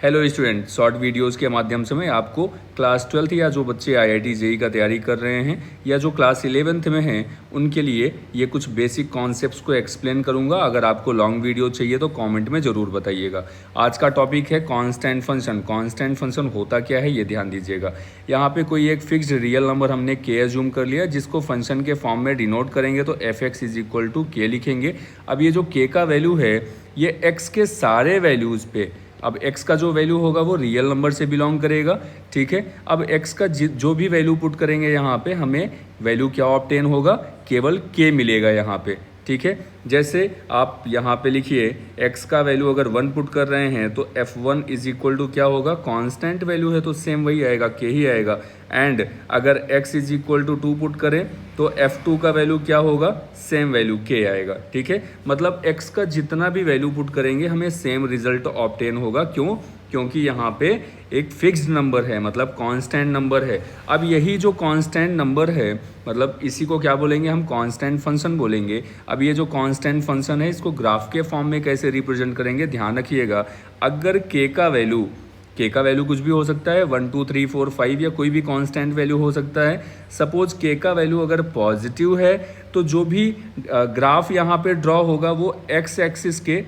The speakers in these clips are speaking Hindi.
हेलो स्टूडेंट, शॉर्ट वीडियोस के माध्यम से मैं आपको क्लास 12th या जो बच्चे आईआईटी जेईई का तैयारी कर रहे हैं या जो क्लास 11th में हैं उनके लिए ये कुछ बेसिक कॉन्सेप्ट्स को एक्सप्लेन करूंगा। अगर आपको लॉन्ग वीडियो चाहिए तो कमेंट में ज़रूर बताइएगा। आज का टॉपिक है कांस्टेंट फंक्शन। कांस्टेंट फंक्शन होता क्या है ये ध्यान दीजिएगा। यहाँ पे कोई एक फिक्स्ड रियल नंबर हमने के एज्यूम कर लिया, जिसको फंक्शन के फॉर्म में डिनोट करेंगे तो f x is equal to k लिखेंगे। अब ये जो के का वैल्यू है ये एक्स के सारे वैल्यूज़ पे, अब x का जो वैल्यू होगा वो रियल नंबर से बिलोंग करेगा। ठीक है, अब x का जो भी वैल्यू पुट करेंगे यहाँ पे हमें वैल्यू क्या ऑब्टेन होगा, केवल k मिलेगा यहाँ पे। ठीक है, जैसे आप यहाँ पे लिखिए x का वैल्यू अगर 1 पुट कर रहे हैं तो f1 इज इक्वल टू क्या होगा, कांस्टेंट वैल्यू है तो सेम वही आएगा, k ही आएगा। एंड अगर x is equal to 2 put करें तो f2 का वैल्यू क्या होगा, सेम वैल्यू k आएगा। ठीक है, मतलब x का जितना भी वैल्यू पुट करेंगे हमें सेम रिजल्ट ऑब्टेन होगा। क्यों? क्योंकि यहाँ पे एक फिक्स्ड नंबर है, मतलब कांस्टेंट नंबर है। अब यही जो कांस्टेंट नंबर है मतलब इसी को क्या बोलेंगे, हम कांस्टेंट फंक्शन बोलेंगे। अब ये जो कांस्टेंट फंक्शन है इसको ग्राफ के फॉर्म में कैसे रिप्रेजेंट करेंगे, ध्यान रखिएगा। अगर के का वैल्यू कुछ भी हो सकता है, 1 2 3 4 5 या कोई भी कांस्टेंट वैल्यू हो सकता है। सपोज के का वैल्यू अगर पॉजिटिव है तो जो भी ग्राफ यहाँ पे ड्रॉ होगा वो एक्स एक्सिस के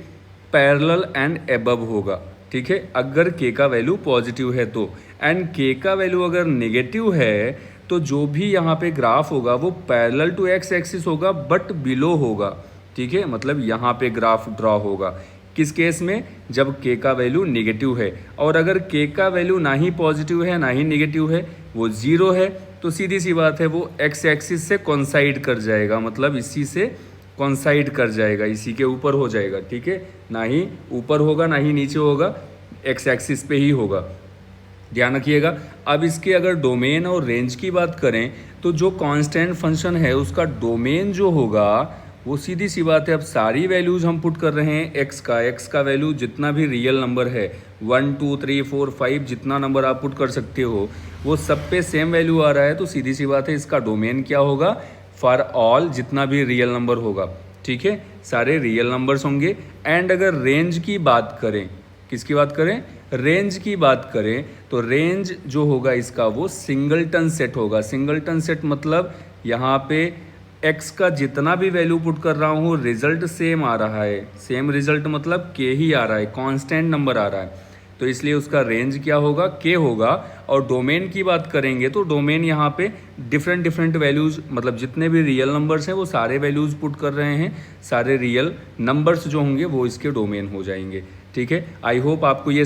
पैरेलल एंड एबव होगा। ठीक है, अगर के का वैल्यू पॉजिटिव है तो। एंड के का वैल्यू अगर नेगेटिव है तो जो भी यहाँ पे ग्राफ होगा वो पैरेलल टू एक्स एक्सिस होगा बट बिलो होगा। ठीक है, मतलब यहाँ पे ग्राफ ड्रॉ होगा। किस केस में, जब के का वैल्यू नेगेटिव है। और अगर के का वैल्यू ना ही पॉजिटिव है ना ही नेगेटिव है, वो जीरो है, तो सीधी सी बात है वो एक्स एक्सिस से कोइंसाइड कर जाएगा, मतलब इसी से कोइंसाइड कर जाएगा, इसी के ऊपर हो जाएगा। ठीक है, ना ही ऊपर होगा ना ही नीचे होगा, एक्स एक्सिस पे ही होगा, ध्यान रखिएगा। अब इसके अगर डोमेन और रेंज की बात करें तो जो कांस्टेंट फंक्शन है उसका डोमेन जो होगा वो सीधी सी बात है, अब सारी वैल्यूज़ हम पुट कर रहे हैं एक्स का वैल्यू जितना भी रियल नंबर है 1 2 3 4 5 जितना नंबर आप पुट कर सकते हो वो सब पे सेम वैल्यू आ रहा है, तो सीधी सी बात है इसका डोमेन क्या होगा, फॉर ऑल जितना भी रियल नंबर होगा। ठीक है, सारे रियल नंबर्स होंगे। एंड अगर रेंज की बात करें, किसकी बात करें, रेंज की बात करें तो रेंज जो होगा इसका वो सिंगलटन सेट होगा। सिंगलटन सेट मतलब यहाँ पे x का जितना भी वैल्यू पुट कर रहा हूँ रिजल्ट सेम आ रहा है। सेम रिजल्ट मतलब k ही आ रहा है, कांस्टेंट नंबर आ रहा है, तो इसलिए उसका रेंज क्या होगा, k होगा। और डोमेन की बात करेंगे तो डोमेन यहाँ पे डिफरेंट वैल्यूज़, मतलब जितने भी रियल नंबर्स हैं वो सारे वैल्यूज़ पुट कर रहे हैं, सारे रियल नंबर्स जो होंगे वो इसके डोमेन हो जाएंगे। ठीक है, आई होप आपको ये